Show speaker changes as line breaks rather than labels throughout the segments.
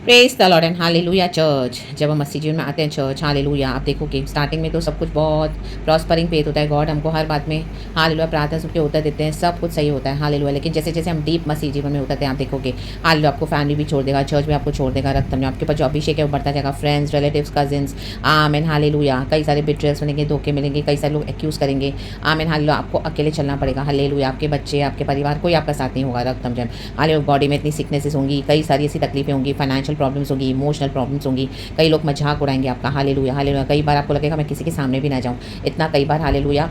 Praise the Lord and hallelujah church. जब हम मसीह जीवन में आते हैं चर्च, हालेलुया, आप देखोगे स्टार्टिंग में तो सब कुछ बहुत प्रॉस्परिंग फेथ होता है। गॉड हमको हर बात में हालेलुया प्रार्थना सबके उत्तर देते हैं, सब कुछ सही होता है, हालेलुया। लेकिन जैसे जैसे हम डीप मसीह जीवन में उतरते हैं, आप देखोगे हालेलुया आपको फैमिली भी छोड़ देगा, चर्च भी आपको छोड़ देगा, रक्त में आपके पास जो अभिषेक है वो बढ़ता जाएगा, फ्रेंड्स, रिलेटिव्स, कजिन्स, आमेन, हालेलुया। कई सारे बिट्रेयल्स मिलेंगे, धोखे मिलेंगे, कई सारे लोग एक्यूज करेंगे, आमेन, हालेलुया। आपको अकेले चलना पड़ेगा, हालेलुया। आपके बच्चे, आपके परिवार, कोई आपका साथ नहीं होगा, रक्त जब हालेलुया। बॉडी में इतनी सिकनेसेस होंगी, कई सारी ऐसी तकलीफें होंगी, फाइनेंशियल प्रॉब्लम्स होंगी, इमोशनल प्रॉब्लम्स होंगी, कई लोग मजाक उड़ाएंगे आपका, हालेलुया, हालेलुया। कई बार आपको लगेगा मैं किसी के सामने भी ना जाऊँ, इतना कई बार हालेलुया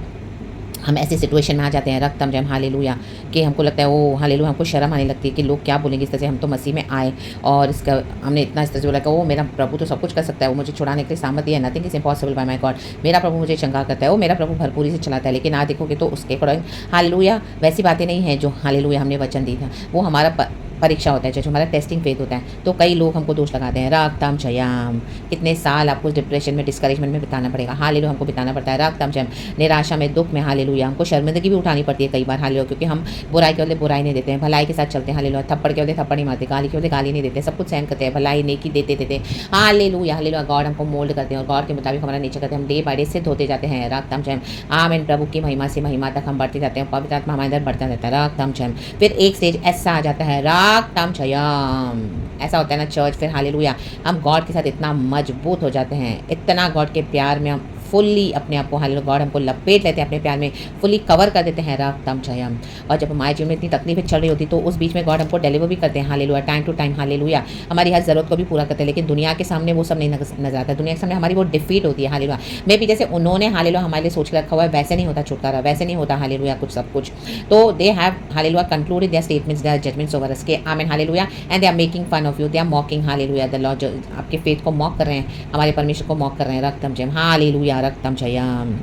हम ऐसी सिचुएशन में आ जाते हैं, रक्त जम हालेलुया, कि हमको लगता है ओ हालेलुया, हमको शर्म आने लगती है कि लोग क्या बोलेंगे इस तरह से। हम तो मसीह में आए और इसका हमने इतना इस तरह से बोला कि ओ मेरा प्रभु तो सब कुछ कर सकता है, वो मुझे छुड़ाने के लिए सामर्थ्य है, nothing is impossible by my god. मेरा प्रभु मुझे चंगा करता है, वो मेरा प्रभु भरपूरी से चलाता है। लेकिन आज देखोगे तो उसके अकॉर्डिंग हालेलुया वैसी बातें नहीं है जो हालेलुया हमने वचन दी था, वो हमारा परीक्षा होता है, जो हमारा टेस्टिंग फेथ होता है। तो कई लोग हमको दोष लगाते हैं, रागताम जयाम, कितने साल आपको डिप्रेशन में, डिस्करेजमेंट में बिताना पड़ेगा, हालेलुया, हमको बिताना पड़ता है, रागताम जयम, निराशा में, दुख में, हालेलुया। हमको शर्मिंदगी भी उठानी पड़ती है कई बार, हालेलुया, क्योंकि हम बुराई के बदले बुराई नहीं देते हैं, भलाई के साथ चलते हैं, हालेलुया। थप्पड़ के बदले थप्पड़ नहीं मारते, गाली के बदले गाली नहीं देते, सब कुछ सहन करते हैं, भलाई नेकी देते देते, हालेलुया, हालेलुया। गॉड हमको मोल्ड करते हैं और गॉड के मुताबिक हमारा नेचर करते हैं, हम डे बाय डे सिद्ध होते जाते हैं, रागताम जयम, आमीन। प्रभु की महिमा से महिमा तक हम बढ़ते जाते हैं, पवित्र आत्मा हमारे अंदर बढ़ता रहता है, रागताम जयम। फिर एक स्टेज ऐसा आ जाता है, रागताम जयम, ऐसा होता है ना चर्च, फिर हालेलुया हम गॉड के साथ इतना मजबूत हो जाते हैं, इतना गॉड के प्यार में हम फुल्ली अपने आप को, हालेलुया, गॉड हमको लपेट लेते हैं अपने प्यार में, फुल्ली कवर कर देते हैं, रागताम जयम। और जब हमारे जीवन में इतनी तकलीफें चल रही होती तो उस बीच में गॉड हमको डिलीवर भी करते हैं, hallelujah, time to time, hallelujah, हमारी हर जरूरत को भी पूरा करते हैं। लेकिन दुनिया के सामने वो सब नहीं नजर आता, दुनिया के सामने हमारी वो डिफीट होती है, हालेलुया। मे भी जैसे उन्होंने हालेलुया हमारे लिए सोच के रखा हुआ है वैसे नहीं होता छुटकारा, वैसे नहीं होता, हालेलुया, कुछ सब कुछ। तो they have hallelujah concluded their statements, their judgements over us, के amen, hallelujah, and they are making fun of you, they are mocking, hallelujah, the lord, आपके फेथ को मॉक कर रहे हैं, हमारे परमेश्वर को मॉक कर रहे हैं, रक्तम जयम, हालेलुया, रक्तम जयम।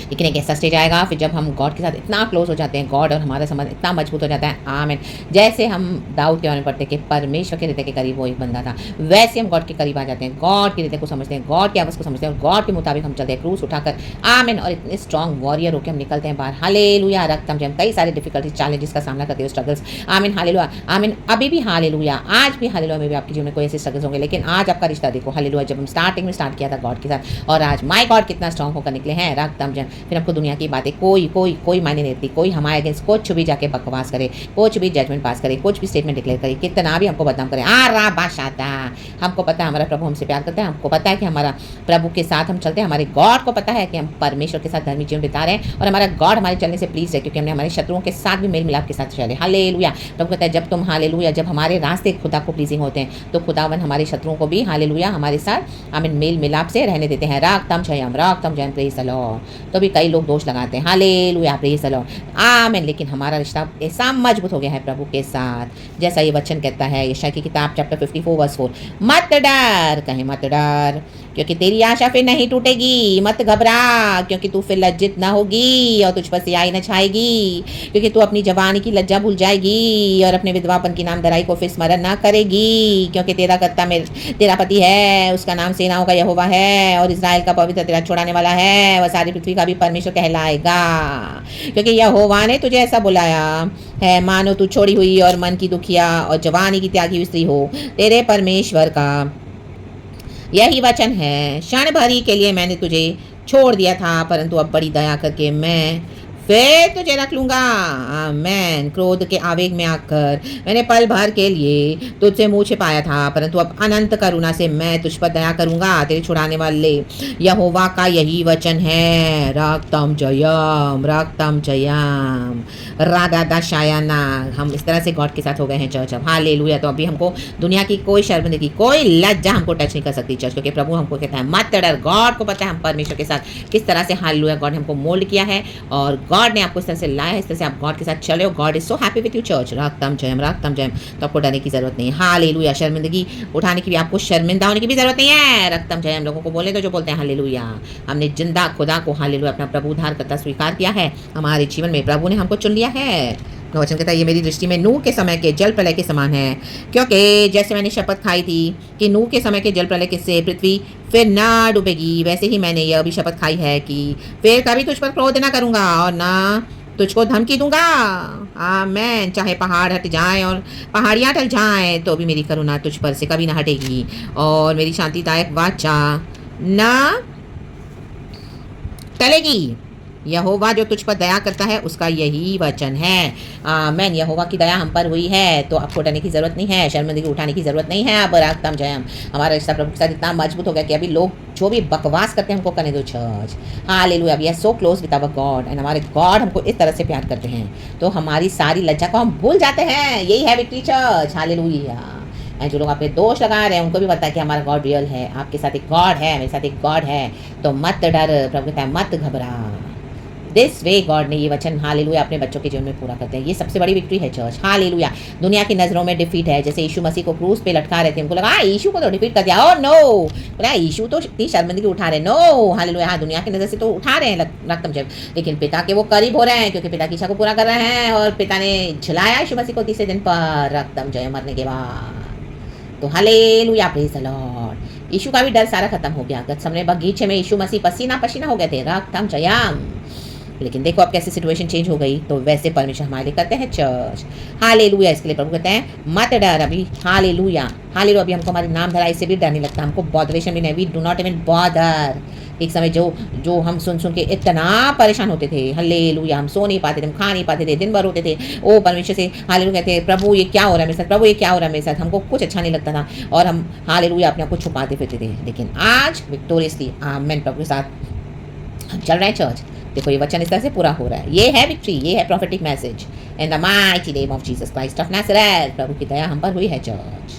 लेकिन एक ऐसा स्टेज आएगा फिर जब हम गॉड के साथ इतना क्लोज हो जाते हैं, गॉड और हमारा संबंध इतना मजबूत हो जाता है, आमीन। जैसे हम दाऊद के बारे में पढ़ते हैं कि परमेश्वर के हृदय के करीब वो एक बंदा था, वैसे हम गॉड के करीब आ जाते हैं, गॉड के हृदय को समझते हैं, गॉड की आवाज़ को समझते हैं और गॉड के मुताबिक हम चलते हैं, क्रूस उठाकर, आमीन। और इतने स्ट्रॉन्ग वॉरियर होकर हम निकलते हैं बाहर, हालेलुया, रक्तम जयम। कई सारे डिफिकल्टीज, चैलेंजेस का सामना करते हो, स्ट्रगल्स, आमीन, हालेलुया, आमीन। अभी भी हालेलुया, आज भी हालेलुया में भी आपके जीवन में कोई ऐसे स्ट्रगल्स होंगे, लेकिन आज आपका रिश्ता देखो, हालेलुया, जब हम स्टार्टिंग में स्टार्ट किया था गॉड के साथ और आज माय गॉड कितना स्ट्रॉन्ग होकर निकले हैं, रक्तम जयम। फिर हमको दुनिया की बातें कोई कोई कोई मायने नहीं देती, कोई हमारे अगेंस्ट कुछ भी जाके बकवास करे, कुछ भी जजमेंट पास करे, कुछ भी स्टेटमेंट डिक्लेयर करे, कितना भी हमको बदनाम करे, बाशाता, हमको पता है हमारा प्रभु हमसे प्यार करता है, हमको पता है कि हमारा प्रभु के साथ हम चलते हैं, हमारे गॉड को पता है कि हम परमेश्वर के साथ धर्मी जीवन बिता रहे हैं और हमारा गॉड हमारे चलने से प्लीज है, क्योंकि हमने हमारे शत्रुओं के साथ भी मेल मिलाप के साथ चले, हालेलुया। प्रभु कहता है जब तुम, हालेलुया, जब हमारे रास्ते खुदा को प्लीजिंग होते हैं तो खुदावन हमारे शत्रुओं को भी, हालेलुया, हमारे साथ आमीन मेल मिलाप से रहने देते हैं, रागतम जयम, रागतम जयम, प्रेज द लॉर्ड। तो भी कई लोग दोष लगाते हैं, हालेलुया, प्रेज द लॉर्ड, आमीन। लेकिन हमारा रिश्ता ऐसा मजबूत हो गया है प्रभु के साथ, जैसा ये वचन कहता है यशायाह की किताब चैप्टर 54 वर्स 4, मत डर, कहे मत डर, क्योंकि तेरी आशा फिर नहीं टूटेगी, मत घबरा, क्योंकि तू फिर लज्जित ना होगी और तुझ पर सियाही न छाएगी, क्योंकि तू अपनी जवानी की लज्जा भूल जाएगी और अपने विधवापन की नामधराई को फिर स्मरण ना करेगी, क्योंकि तेरा कर्ता में तेरा पति है, उसका नाम सेनाओं का यहोवा है और इस्राएल का पवित्र तेरा छुड़ाने वाला है, वह सारी पृथ्वी का भी परमेश्वर कहलाएगा, क्योंकि यहोवा ने तुझे ऐसा बुलाया है मानो तू छोड़ी हुई और मन की दुखिया और जवानी की त्यागी हुई स्त्री हो, तेरे परमेश्वर का यही वचन है, क्षण भरी के लिए मैंने तुझे छोड़ दिया था, परंतु अब बड़ी दया करके मैं फिर तुझे रख लूंगा, आमेन। क्रोध के आवेग में आकर मैंने पल भर के लिए तुझसे मुंह छिपाया था, परंतु अब अनंत करुणा से मैं तुझ पर दया करूंगा, तेरे छुड़ाने वाले यहोवा का यही वचन है, रागतम जयम, रागतम जयम, राधा शायाना। हम इस तरह से गॉड के साथ हो गए हैं चर्च अब, हालेलुया। तो अभी हमको दुनिया की कोई शर्मिंदगी, कोई लज्जा हमको टच नहीं कर सकती चर्च, क्योंकि प्रभु हमको कहता है मत डर, गॉड को पता है हम परमेश्वर के साथ किस तरह से, हालेलुया, गॉड हमको मोल्ड किया है और गॉड ने आपको इस तरह से लाया है, इस तरह से आप गॉड के साथ चले हो, god is so happy with you church, रागतम जयम, रागतम जयम। तो आपको डरने की जरूरत नहीं है, हालेलुया। शर्मिंदगी उठाने की भी, आपको शर्मिंदा होने की भी जरूरत नहीं है, रागतम जयम। लोगों को बोले तो जो बोलते हैं हालेलुया, हमने जिंदा खुदा को, हालेलुया, अपना प्रभु उद्धारकर्ता स्वीकार किया है, हमारे जीवन में प्रभु ने हमको चुन लिया है। वचन कहता है ये मेरी दृष्टि में नूह के समय के जल प्रलय के समान है, क्योंकि जैसे मैंने शपथ खाई थी कि नूह के समय के जल प्रलय से पृथ्वी फिर ना डूबेगी, वैसे ही मैंने यह भी शपथ खाई है कि फिर कभी तुझ पर क्रोध ना करूंगा और ना तुझको धमकी दूंगा। आमेन। चाहे पहाड़ हट जाएं और पहाड़ियाँ टल जाएं तो भी मेरी करुणा तुझ पर से कभी ना हटेगी और मेरी शांतिदायक वाचा ना टलेगी। यहोवा जो तुझ पर दया करता है उसका यही वचन है। आमेन। यहोवा की दया हम पर हुई है तो आपको डरने की ज़रूरत नहीं है, शर्मिंदगी उठाने की ज़रूरत नहीं है। अब रागतम जयम हमारा रिश्ता प्रभु के साथ इतना मजबूत हो गया कि अभी लोग जो भी बकवास करते हैं हमको करने दो church. Hallelujah. We are so close with our god and हमारे गॉड हमको इस तरह से प्यार करते हैं तो हमारी सारी लज्जा को हम भूल जाते हैं। यही है विक्ट्री चर्च। हालेलुया। एंड जो लोग आप पे दोष लगा रहे हैं उनको भी पता है कि हमारा गॉड रियल है, आपके साथ एक गॉड है, मेरे साथ एक गॉड है। तो मत डर, प्रभु कहता है मत घबरा। दिस वे गॉड ने ये वचन हालेलुया अपने बच्चों के जीवन में पूरा करते हैं। ये सबसे बड़ी विक्ट्री है चर्च। हालेलुया। दुनिया की नज़रों में डिफीट है। जैसे यीशु मसीह को क्रूज पे लटका रहे थे, उनको लगा यीशु को तो डिफीट कर दिया। ओ नो, बोला यीशु तो इतनी शर्मिंदगी उठा रहे। No hallelujah. हाँ, दुनिया की नज़र से तो उठा रहे हैं रकम जब, लेकिन पिता के वो करीब हो रहे हैं क्योंकि पिता की इच्छा को पूरा कर रहे हैं और पिता ने झुलाया यीशु मसीह को तीसरे दिन पर रकम जय मरने के बाद। तो हालेलुया, प्रेज द लॉर्ड। यीशु का भी डर सारा खत्म हो गया। गतसमने बगीचे में यीशु मसीह पसीना पसीना हो गए थे, रक्तम जयम। लेकिन देखो अब कैसे सिचुएशन चेंज हो गई। तो वैसे परमेश्वर हमारे लिए करते हैं चर्च। हालेलुया। इसके लिए प्रभु कहते हैं मत डर अभी। हालेलुया। हालेलुया। अभी हमको हमारे नाम धराई से भी डर नहीं लगता, हमको बॉदरेशन भी नहीं। We do not even bother. एक समय जो हम सुन के इतना परेशान होते थे। हालेलुया। हम सो नहीं पाते थे, हम खा नहीं पाते थे, दिन भर होते थे। ओ परमेश्वर से हालेलुया कहते हैं प्रभु ये क्या हो रहा है मेरे साथ, प्रभु ये क्या हो रहा है मेरे साथ। हमको कुछ अच्छा नहीं लगता था और हम हालेलुया अपने आप को छुपाते फिरते थे। लेकिन आज विक्टोरियसली आमेन प्रभु के साथ हम चल रहे हैं चर्च। देखो ये वचन इस तरह से पूरा हो रहा है। ये है विक्ट्री, ये है prophetic message in the mighty name of Jesus Christ of Nazareth. प्रभु की दया हम पर हुई है चर्च।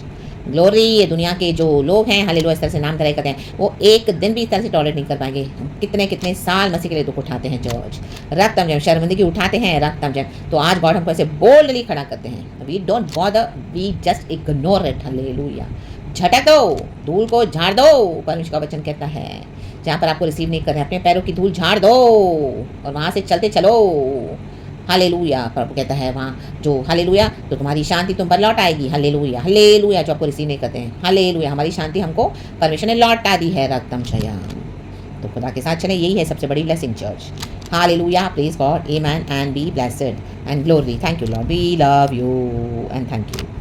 ग्लोरी। ये दुनिया के जो लोग हैं हालेलुया इस तरह से नाम धराई करते हैं वो एक दिन भी इस तरह से टॉलरेट नहीं कर पाएंगे। कितने कितने साल मसीह के लिए दुख उठाते हैं चर्च। रक्तम जय शर्मिंदगी उठाते हैं रक्तम जय। तो आज गॉड हमको ऐसे बोल्डली खड़ा करते हैं। We don't bother, we just ignore it. Hallelujah. झटक दो, धूल को झाड़ दो। परमेश्वर का वचन कहता है जहाँ पर आपको रिसीव नहीं कर रहे हैं अपने पैरों की धूल झाड़ दो और वहाँ से चलते चलो। हालेलुया। प्रभु कहता है वहाँ जो हालेलुया तो तुम्हारी शांति तुम पर लौट आएगी। हालेलुया। हालेलुया। जो आपको रिसीव नहीं करते हैं हालेलुया हमारी शांति हमको परमेश्वर ने लौटा दी है रक्तम शयम। तो खुदा के साथ चले, यही है सबसे बड़ी blessing church. Hallelujah. Please god, amen and be blessed and glory. Thank you lord, we love you and thank you.